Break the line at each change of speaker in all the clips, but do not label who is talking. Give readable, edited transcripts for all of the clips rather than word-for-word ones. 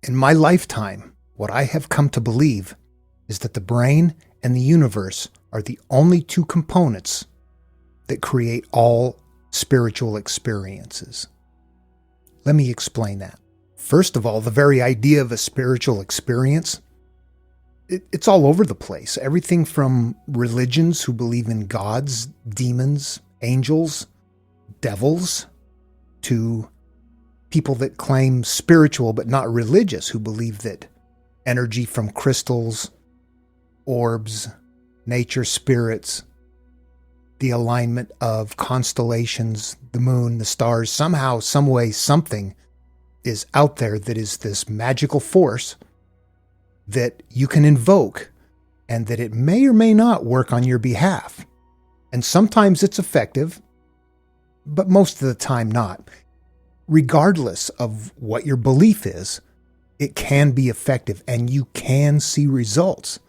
In my lifetime, what I have come to believe is that the brain and the universe are the only two components that create all spiritual experiences. Let me explain that. First of all, the very idea of a spiritual experience, it's all over the place. Everything from religions who believe in gods, demons, angels, devils, to people that claim spiritual but not religious, who believe that energy from crystals, orbs, nature spirits, the alignment of constellations, the moon, the stars, somehow, some way, something is out there that is this magical force that you can invoke and that it may or may not work on your behalf. And sometimes it's effective, but most of the time not. Regardless of what your belief is, it can be effective and you can see results.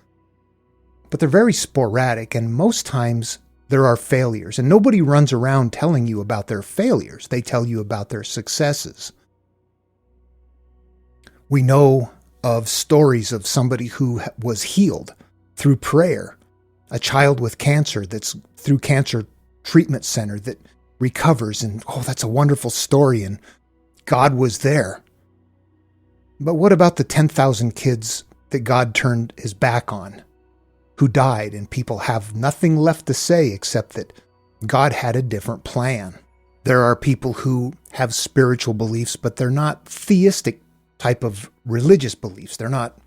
But they're very sporadic, and most times there are failures. And nobody runs around telling you about their failures. They tell you about their successes. We know of stories of somebody who was healed through prayer, a child with cancer that's through cancer treatment center that recovers, and that's a wonderful story, and God was there. But what about the 10,000 kids that God turned his back on, who died, and people have nothing left to say except that God had a different plan? There are people who have spiritual beliefs, but they're not theistic type of religious beliefs. They're not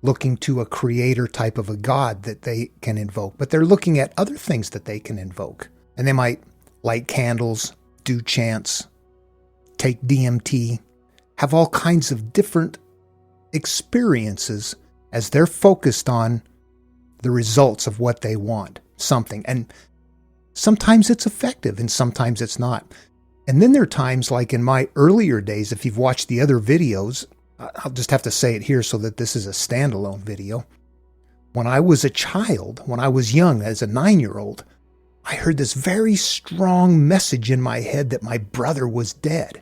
looking to a creator type of a God that they can invoke, but they're looking at other things that they can invoke. And they might light candles, do chants, take DMT, have all kinds of different experiences as they're focused on the results of what they want, something. And sometimes it's effective and sometimes it's not. And then there are times, like in my earlier days, if you've watched the other videos, I'll just have to say it here so that this is a standalone video. When I was a child, when I was young, as a 9-year-old, I heard this very strong message in my head that my brother was dead.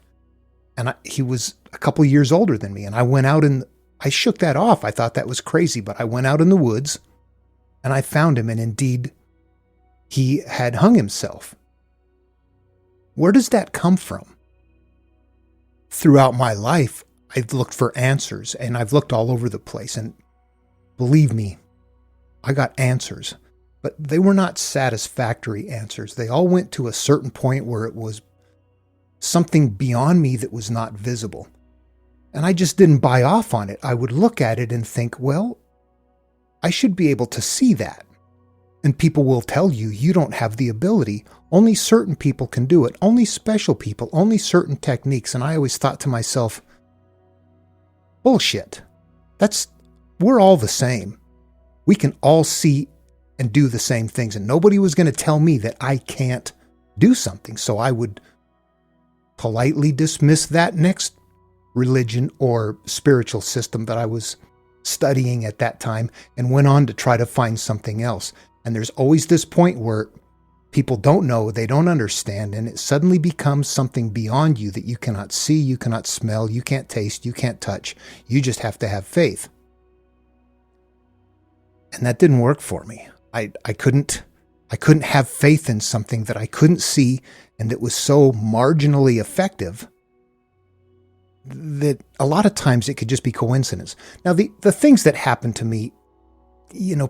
And he was a couple years older than me. And I went out and I shook that off. I thought that was crazy, but I went out in the woods and I found him. And indeed, he had hung himself. Where does that come from? Throughout my life, I've looked for answers, and I've looked all over the place. And believe me, I got answers. But they were not satisfactory answers. They all went to a certain point where it was something beyond me that was not visible. And I just didn't buy off on it. I would look at it and think, well, I should be able to see that. And people will tell you, you don't have the ability. Only certain people can do it. Only special people. Only certain techniques. And I always thought to myself, bullshit. We're all the same. We can all see and do the same things. And nobody was going to tell me that I can't do something. So I would politely dismiss that next religion or spiritual system that I was studying at that time and went on to try to find something else. And there's always this point where people don't know, they don't understand, and it suddenly becomes something beyond you that you cannot see, you cannot smell, you can't taste, you can't touch. You just have to have faith. And that didn't work for me. I couldn't have faith in something that I couldn't see and that was so marginally effective that a lot of times it could just be coincidence. Now, the things that happened to me,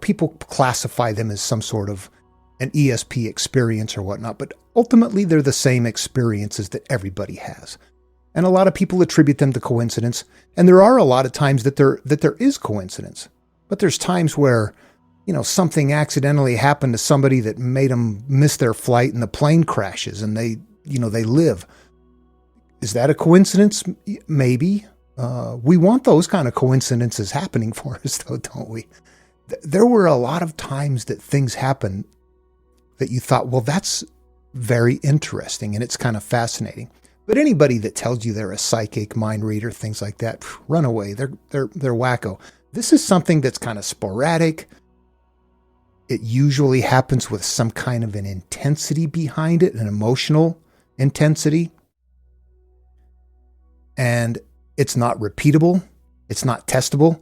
people classify them as some sort of an ESP experience or whatnot, but ultimately they're the same experiences that everybody has. And a lot of people attribute them to coincidence. And there are a lot of times that there is coincidence. But there's times where, something accidentally happened to somebody that made them miss their flight and the plane crashes and they live. Is that a coincidence? Maybe. We want those kind of coincidences happening for us, though, don't we? There were a lot of times that things happened that you thought, well, that's very interesting and it's kind of fascinating. But anybody that tells you they're a psychic, mind reader, things like that, run away. They're wacko. This is something that's kind of sporadic. It usually happens with some kind of an intensity behind it, an emotional intensity. And It's not repeatable. It's not testable.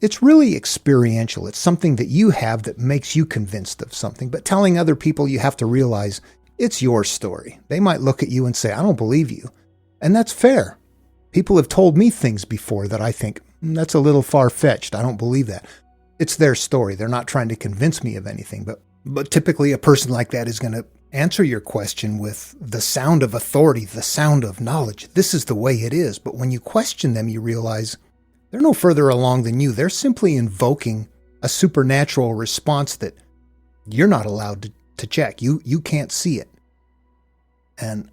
It's really experiential. It's something that you have that makes you convinced of something. But telling other people, you have to realize it's your story. They might look at you and say, I don't believe you. And that's fair. People have told me things before that I think, that's a little far-fetched. I don't believe that. It's their story. They're not trying to convince me of anything. But typically a person like that is going to answer your question with the sound of authority, the sound of knowledge. This is the way it is. But when you question them, you realize they're no further along than you. They're simply invoking a supernatural response that you're not allowed to check. You can't see it. And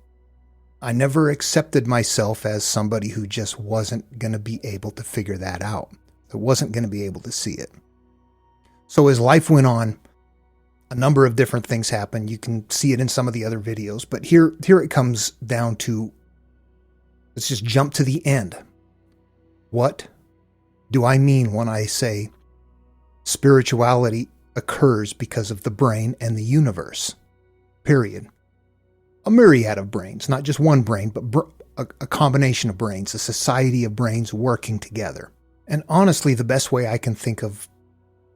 I never accepted myself as somebody who just wasn't going to be able to figure that out. I wasn't going to be able to see it. So as life went on, a number of different things happened. You can see it in some of the other videos, but here it comes down to, let's just jump to the end. What do I mean when I say spirituality occurs because of the brain and the universe? Period. A myriad of brains, not just one brain, but a combination of brains, a society of brains working together. And honestly, the best way I can think of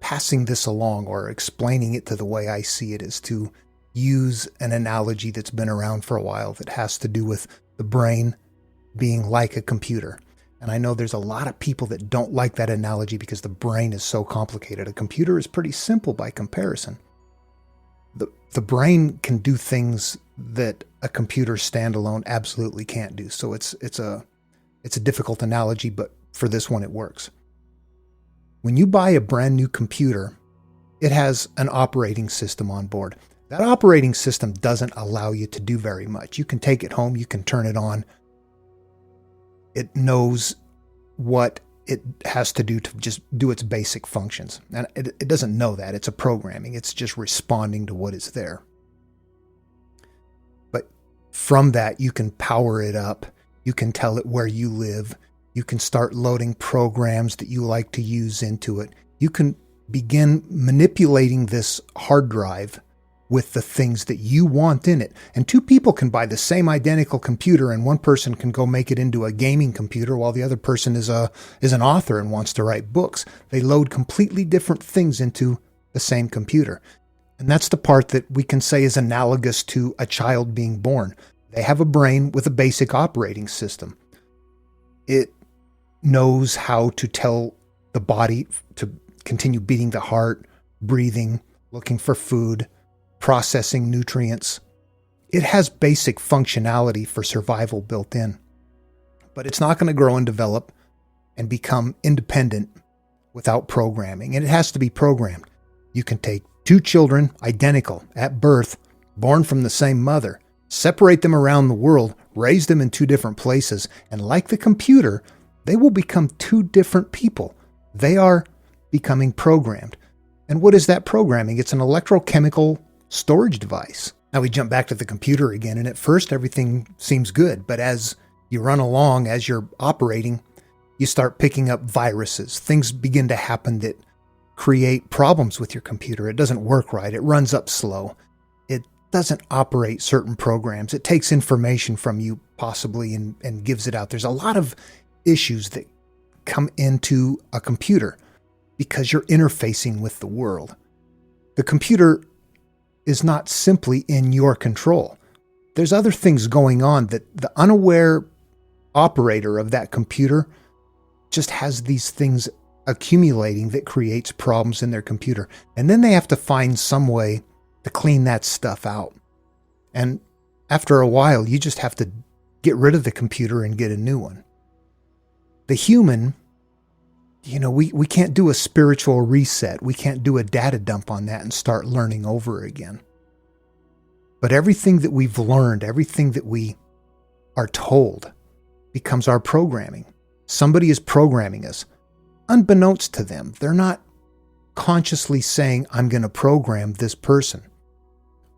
passing this along or explaining it to the way I see it is to use an analogy that's been around for a while that has to do with the brain being like a computer. And I know there's a lot of people that don't like that analogy because the brain is so complicated. A computer is pretty simple by comparison. The brain can do things that a computer standalone absolutely can't do. So it's a difficult analogy, but for this one it works. When you buy a brand new computer, it has an operating system on board. That operating system doesn't allow you to do very much. You can take it home, you can turn it on. It knows what it has to do to just do its basic functions. And it doesn't know that. It's a programming. It's just responding to what is there. But from that, you can power it up. You can tell it where you live. You can start loading programs that you like to use into it. You can begin manipulating this hard drive with the things that you want in it. And two people can buy the same identical computer, and one person can go make it into a gaming computer while the other person is an author and wants to write books. They load completely different things into the same computer. And that's the part that we can say is analogous to a child being born. They have a brain with a basic operating system. It knows how to tell the body to continue beating the heart, breathing, looking for food, processing nutrients. It has basic functionality for survival built in. But it's not going to grow and develop and become independent without programming. And it has to be programmed. You can take two children, identical, at birth, born from the same mother, separate them around the world, raise them in two different places, and like the computer, they will become two different people. They are becoming programmed. And what is that programming? It's an electro-chemical storage device. Now we jump back to the computer again, and at first everything seems good, but as you run along, as you're operating, you start picking up viruses. Things begin to happen that create problems with your computer. It doesn't work right. It runs up slow. It doesn't operate certain programs. It takes information from you possibly and gives it out. There's a lot of issues that come into a computer because you're interfacing with the world. The computer is not simply in your control. There's other things going on that the unaware operator of that computer just has these things accumulating that creates problems in their computer. And then they have to find some way to clean that stuff out. And after a while, you just have to get rid of the computer and get a new one. The human, we can't do a spiritual reset. We can't do a data dump on that and start learning over again. But everything that we've learned, everything that we are told becomes our programming. Somebody is programming us, unbeknownst to them. They're not consciously saying, I'm going to program this person.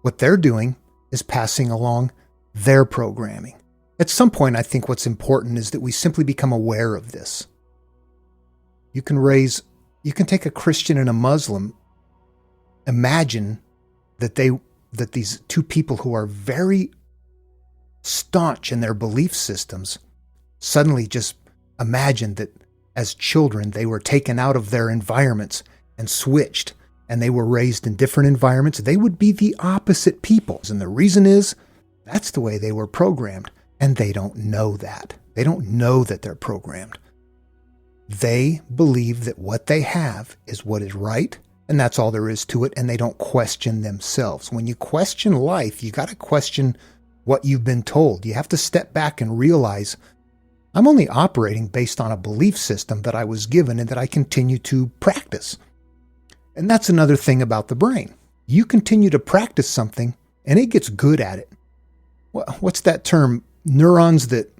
What they're doing is passing along their programming. At some point, I think what's important is that we simply become aware of this. You can take a Christian and a Muslim, imagine that these two people who are very staunch in their belief systems suddenly just imagine that as children they were taken out of their environments and switched, and they were raised in different environments, they would be the opposite people. And the reason is, that's the way they were programmed. And they don't know that. They don't know that they're programmed. They believe that what they have is what is right, and that's all there is to it, and they don't question themselves. When you question life, you got to question what you've been told. You have to step back and realize, I'm only operating based on a belief system that I was given and that I continue to practice. And that's another thing about the brain. You continue to practice something, and it gets good at it. What's that term? Neurons that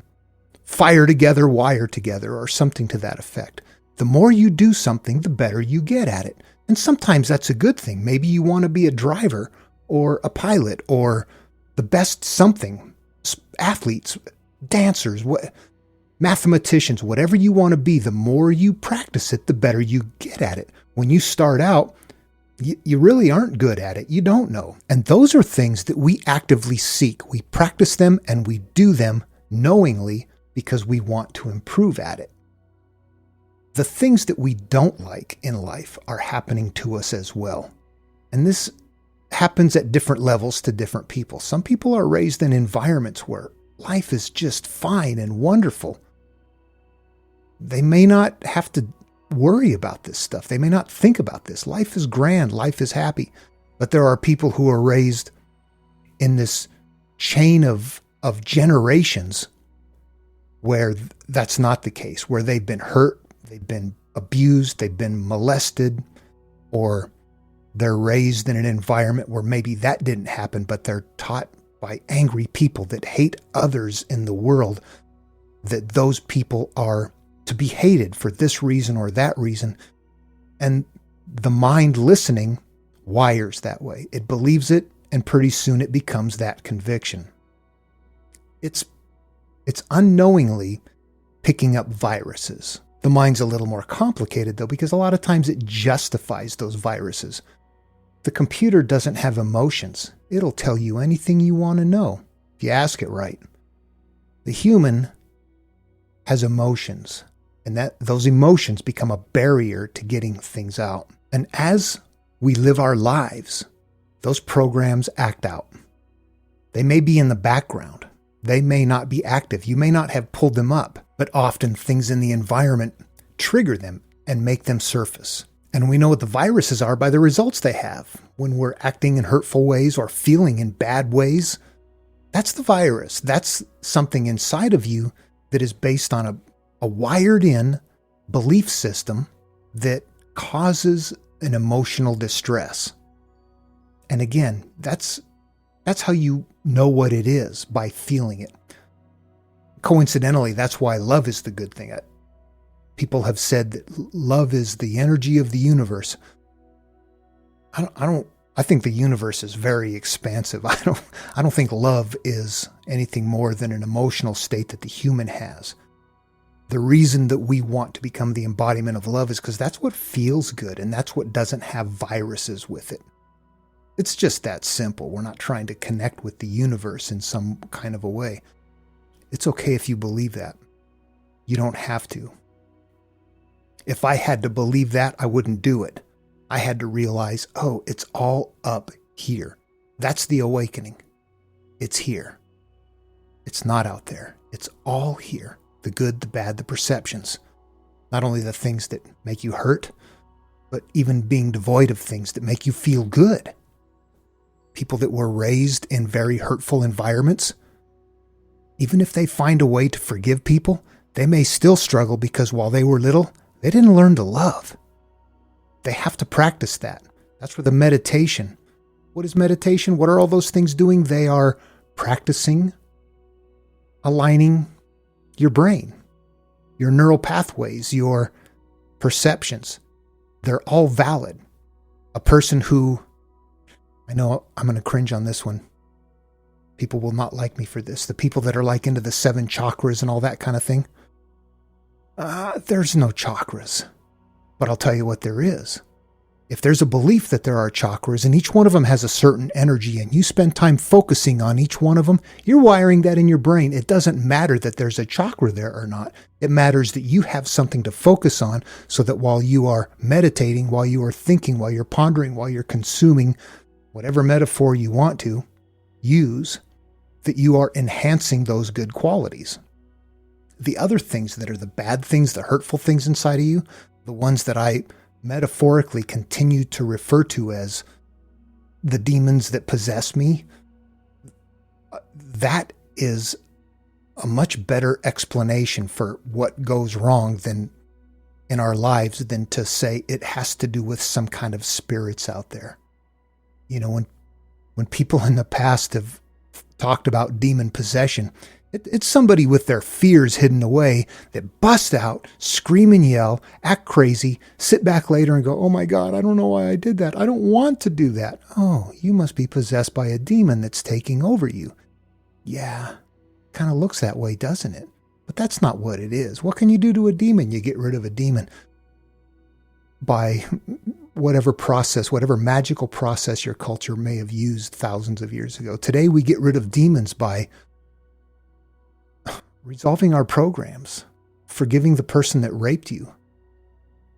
fire together, wire together, or something to that effect. The more you do something, the better you get at it. And sometimes that's a good thing. Maybe you want to be a driver or a pilot or the best something. Athletes, dancers, mathematicians, whatever you want to be, the more you practice it, the better you get at it. When you start out, you really aren't good at it. You don't know. And those are things that we actively seek. We practice them and we do them knowingly because we want to improve at it. The things that we don't like in life are happening to us as well. And this happens at different levels to different people. Some people are raised in environments where life is just fine and wonderful. They may not have to worry about this stuff. They may not think about this. Life is grand. Life is happy. But there are people who are raised in this chain of generations where that's not the case, where they've been hurt, they've been abused, they've been molested, or they're raised in an environment where maybe that didn't happen, but they're taught by angry people that hate others in the world that those people are to be hated for this reason or that reason. And the mind listening wires that way. It believes it, and pretty soon it becomes that conviction. It's unknowingly picking up viruses. The mind's a little more complicated, though, because a lot of times it justifies those viruses. The computer doesn't have emotions. It'll tell you anything you want to know if you ask it right. The human has emotions, and those emotions become a barrier to getting things out. And as we live our lives, those programs act out. They may be in the background. They may not be active. You may not have pulled them up, but often things in the environment trigger them and make them surface. And we know what the viruses are by the results they have. When we're acting in hurtful ways or feeling in bad ways, that's the virus. That's something inside of you that is based on a wired-in belief system that causes an emotional distress. And again, that's how you know what it is, by feeling it. Coincidentally, that's why love is the good thing. People have said that love is the energy of the universe. I think the universe is very expansive. I don't think love is anything more than an emotional state that the human has. The reason that we want to become the embodiment of love is because that's what feels good, and that's what doesn't have viruses with it. It's just that simple. We're not trying to connect with the universe in some kind of a way. It's okay if you believe that. You don't have to. If I had to believe that, I wouldn't do it. I had to realize, oh, it's all up here. That's the awakening. It's here. It's not out there. It's all here. The good, the bad, the perceptions. Not only the things that make you hurt, but even being devoid of things that make you feel good. People that were raised in very hurtful environments, even if they find a way to forgive people, they may still struggle because while they were little, they didn't learn to love. They have to practice that. That's where the meditation. What is meditation? What are all those things doing? They are practicing aligning your brain, your neural pathways, your perceptions. They're all valid. A person who, I know I'm going to cringe on this one. People will not like me for this. The people that are like into the 7 chakras and all that kind of thing. There's no chakras. But I'll tell you what there is. If there's a belief that there are chakras and each one of them has a certain energy and you spend time focusing on each one of them, you're wiring that in your brain. It doesn't matter that there's a chakra there or not. It matters that you have something to focus on so that while you are meditating, while you are thinking, while you're pondering, while you're consuming whatever metaphor you want to use, that you are enhancing those good qualities. The other things that are the bad things, the hurtful things inside of you, the ones that I metaphorically continue to refer to as the demons that possess me, that is a much better explanation for what goes wrong than in our lives than to say it has to do with some kind of spirits out there. You know, when people in the past have talked about demon possession, it's somebody with their fears hidden away that bust out, scream and yell, act crazy, sit back later and go, oh my God, I don't know why I did that. I don't want to do that. Oh, you must be possessed by a demon that's taking over you. Yeah, kind of looks that way, doesn't it? But that's not what it is. What can you do to a demon? You get rid of a demon by whatever process, whatever magical process your culture may have used thousands of years ago. Today, we get rid of demons by resolving our programs, forgiving the person that raped you,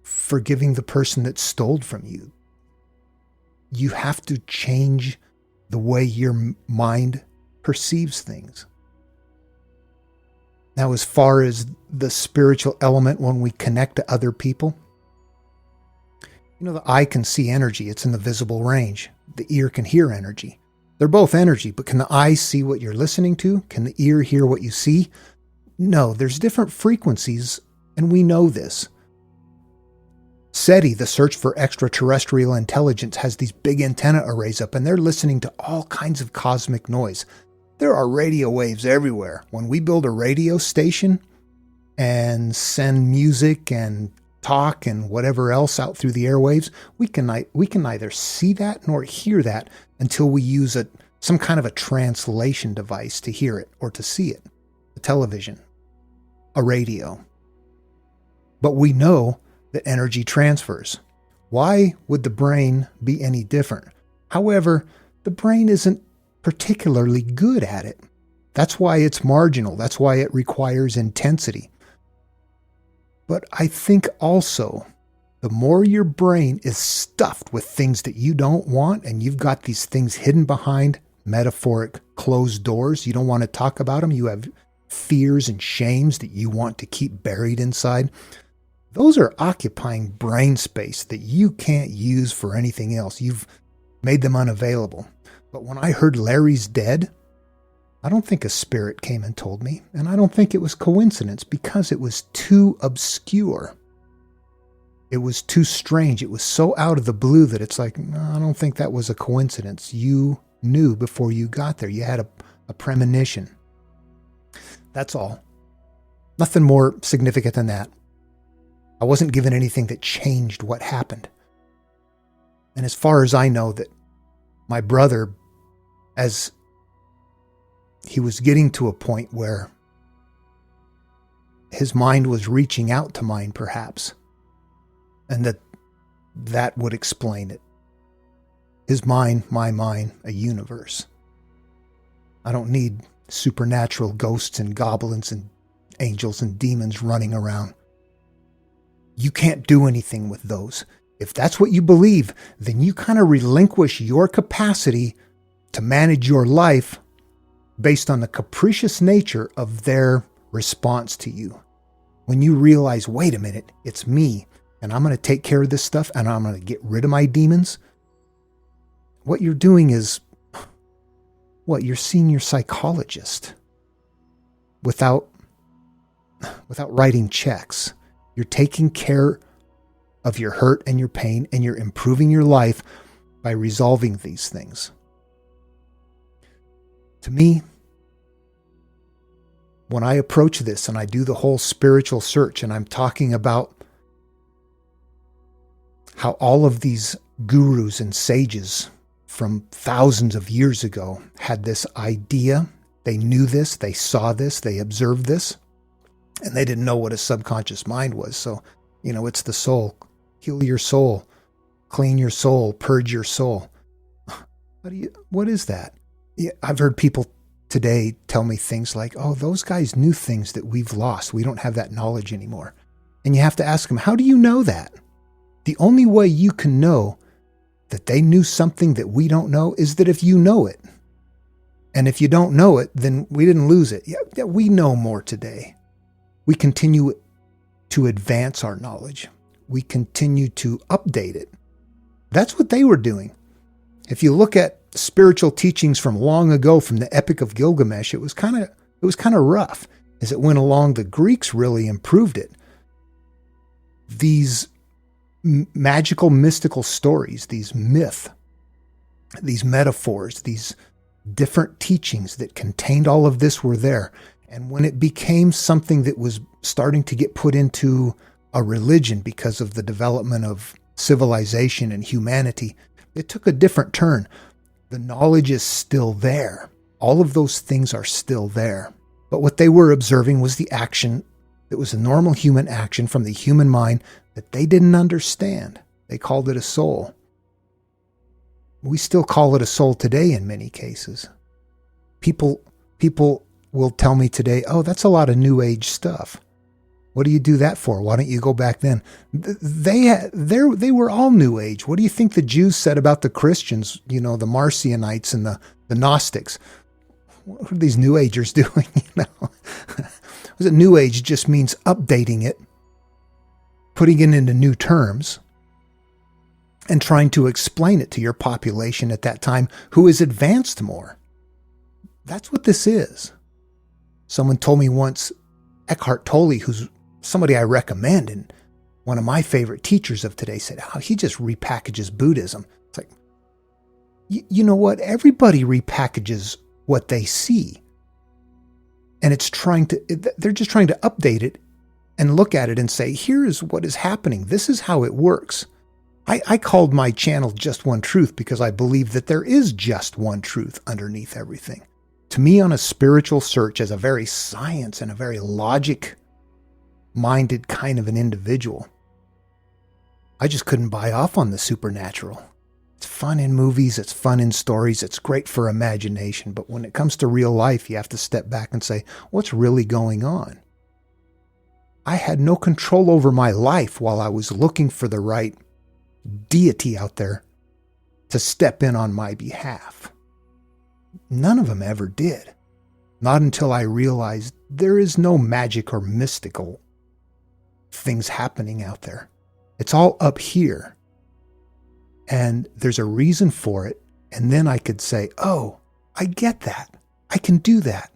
forgiving the person that stole from you. You have to change the way your mind perceives things. Now, as far as the spiritual element when we connect to other people, you know, the eye can see energy. It's in the visible range. The ear can hear energy. They're both energy, but can the eye see what you're listening to? Can the ear hear what you see? No, there's different frequencies, and we know this. SETI, the search for extraterrestrial intelligence, has these big antenna arrays up, and they're listening to all kinds of cosmic noise. There are radio waves everywhere. When we build a radio station and send music and talk and whatever else out through the airwaves, we can neither see that nor hear that until we use some kind of a translation device to hear it or to see it. A television, a radio. But we know that energy transfers. Why would the brain be any different? However, the brain isn't particularly good at it. That's why it's marginal. That's why it requires intensity. But I think also, the more your brain is stuffed with things that you don't want, and you've got these things hidden behind metaphoric closed doors, you don't want to talk about them, you have fears and shames that you want to keep buried inside, those are occupying brain space that you can't use for anything else. You've made them unavailable. But when I heard Larry's dead, I don't think a spirit came and told me, and I don't think it was coincidence because it was too obscure. It was too strange. It was so out of the blue that it's like, no, I don't think that was a coincidence. You knew before you got there. You had a premonition. That's all. Nothing more significant than that. I wasn't given anything that changed what happened. And as far as I know, that my brother, as he was getting to a point where his mind was reaching out to mine, perhaps, and that would explain it. His mind, my mind, a universe. I don't need supernatural ghosts and goblins and angels and demons running around. You can't do anything with those. If that's what you believe, then you kind of relinquish your capacity to manage your life based on the capricious nature of their response to you. When you realize, wait a minute, it's me, and I'm going to take care of this stuff, and I'm going to get rid of my demons, what you're doing is, you're seeing your psychologist without writing checks. You're taking care of your hurt and your pain, and you're improving your life by resolving these things. To me, when I approach this and I do the whole spiritual search, and I'm talking about how all of these gurus and sages from thousands of years ago had this idea, they knew this, they saw this, they observed this, and they didn't know what a subconscious mind was. So, it's the soul. Heal your soul. clean your soul, purge your soul. What is that? Yeah, I've heard people today tell me things like, oh, those guys knew things that we've lost. We don't have that knowledge anymore. And you have to ask them, how do you know that? The only way you can know that they knew something that we don't know is that if you know it. And if you don't know it, then we didn't lose it. Yeah, we know more today. We continue to advance our knowledge. We continue to update it. That's what they were doing. If you look at spiritual teachings from long ago, from the Epic of Gilgamesh, it was kind of rough. As it went along, the Greeks really improved it. These magical, mystical stories, these myths, these metaphors, these different teachings that contained all of this were there. And when it became something that was starting to get put into a religion because of the development of civilization and humanity, it took a different turn. The knowledge is still there. All of those things are still there. But what they were observing was the action that was a normal human action from the human mind that they didn't understand. They called it a soul. We still call it a soul today in many cases. People will tell me today, oh, that's a lot of New Age stuff. What do you do that for? Why don't you go back then? They were all New Age. What do you think the Jews said about the Christians, the Marcionites and the Gnostics? What are these New Agers doing? Was it New Age just means updating it, putting it into new terms, and trying to explain it to your population at that time who is advanced more. That's what this is. Someone told me once, Eckhart Tolle, who's somebody I recommend and one of my favorite teachers of today, said, oh, he just repackages Buddhism. It's like, you know what? Everybody repackages what they see. And they're just trying to update it and look at it and say, here is what is happening. This is how it works. I called my channel Just One Truth because I believe that there is just one truth underneath everything. To me, on a spiritual search, as a very science and a very logic-minded kind of an individual, I just couldn't buy off on the supernatural. It's fun in movies, it's fun in stories, it's great for imagination, but when it comes to real life, you have to step back and say, what's really going on? I had no control over my life while I was looking for the right deity out there to step in on my behalf. None of them ever did. Not until I realized there is no magic or mystical things happening out there. It's all up here. And there's a reason for it. And then I could say, oh, I get that. I can do that.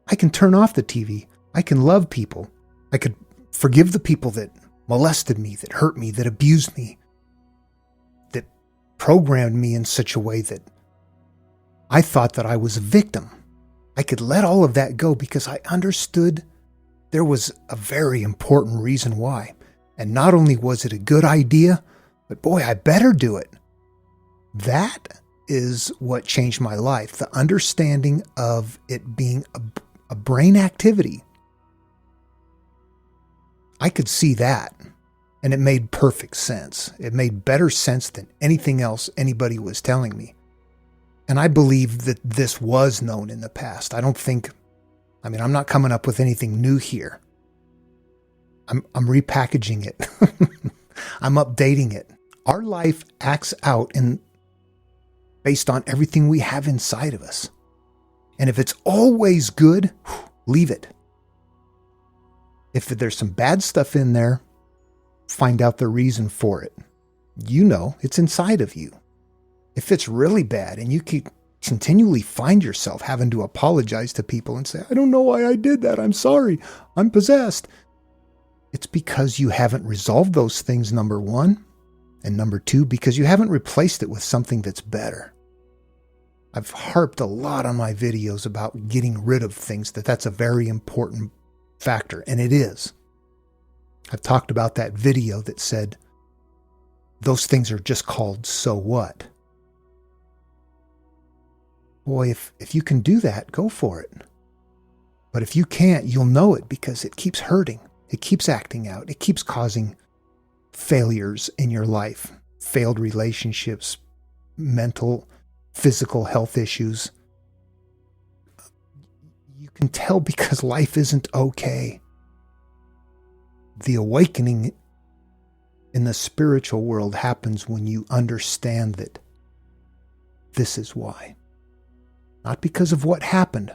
I can turn off the TV. I can love people. I could forgive the people that molested me, that hurt me, that abused me, that programmed me in such a way that I thought that I was a victim. I could let all of that go because I understood there was a very important reason why. And not only was it a good idea, but boy, I better do it. That is what changed my life. The understanding of it being a brain activity. I could see that, and it made perfect sense. It made better sense than anything else anybody was telling me. And I believe that this was known in the past. I'm not coming up with anything new here. I'm repackaging it. I'm updating it. Our life acts out based on everything we have inside of us. And if it's always good, leave it. If there's some bad stuff in there, find out the reason for it. It's inside of you. If it's really bad and you keep continually find yourself having to apologize to people and say, I don't know why I did that. I'm sorry. I'm possessed. It's because you haven't resolved those things, number one. And number two, because you haven't replaced it with something that's better. I've harped a lot on my videos about getting rid of things, that's a very important factor, and it is. I've talked about that video that said, those things are just called so what? Boy, if you can do that, go for it. But if you can't, you'll know it because it keeps hurting. It keeps acting out. It keeps causing failures in your life. failed relationships, mental, physical health issues. You can tell because life isn't okay. The awakening in the spiritual world happens when you understand that this is why. Not because of what happened,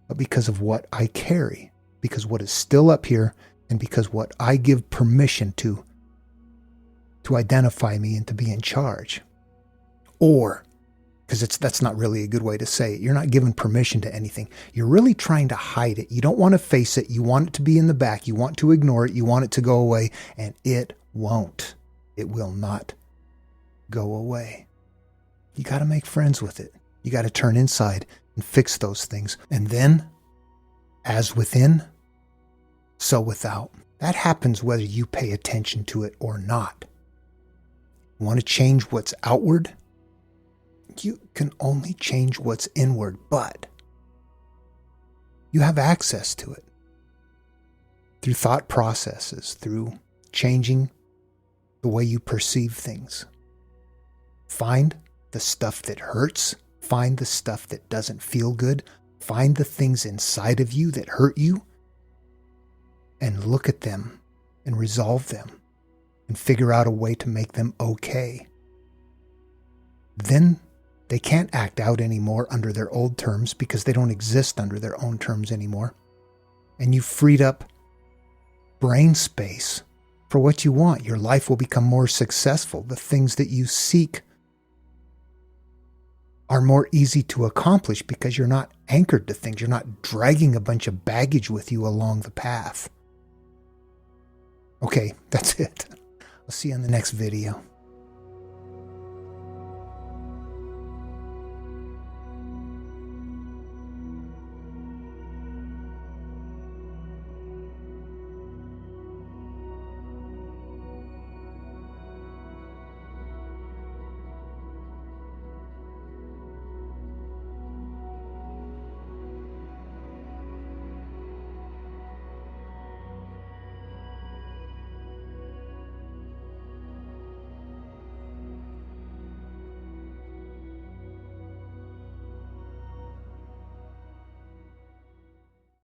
but because of what I carry, because what is still up here, and because what I give permission to identify me and to be in charge. Or, because that's not really a good way to say it, you're not giving permission to anything. You're really trying to hide it. You don't want to face it. You want it to be in the back. You want to ignore it. You want it to go away, and it won't. It will not go away. You got to make friends with it. You got to turn inside and fix those things. And then, as within, so without. That happens whether you pay attention to it or not. You want to change what's outward? You can only change what's inward, but you have access to it through thought processes, through changing the way you perceive things. Find the stuff that hurts. Find the stuff that doesn't feel good. Find the things inside of you that hurt you and look at them and resolve them and figure out a way to make them okay. Then they can't act out anymore under their old terms because they don't exist under their own terms anymore. And you've freed up brain space for what you want. Your life will become more successful. The things that you seek are more easy to accomplish because you're not anchored to things. You're not dragging a bunch of baggage with you along the path. Okay, that's it. I'll see you in the next video.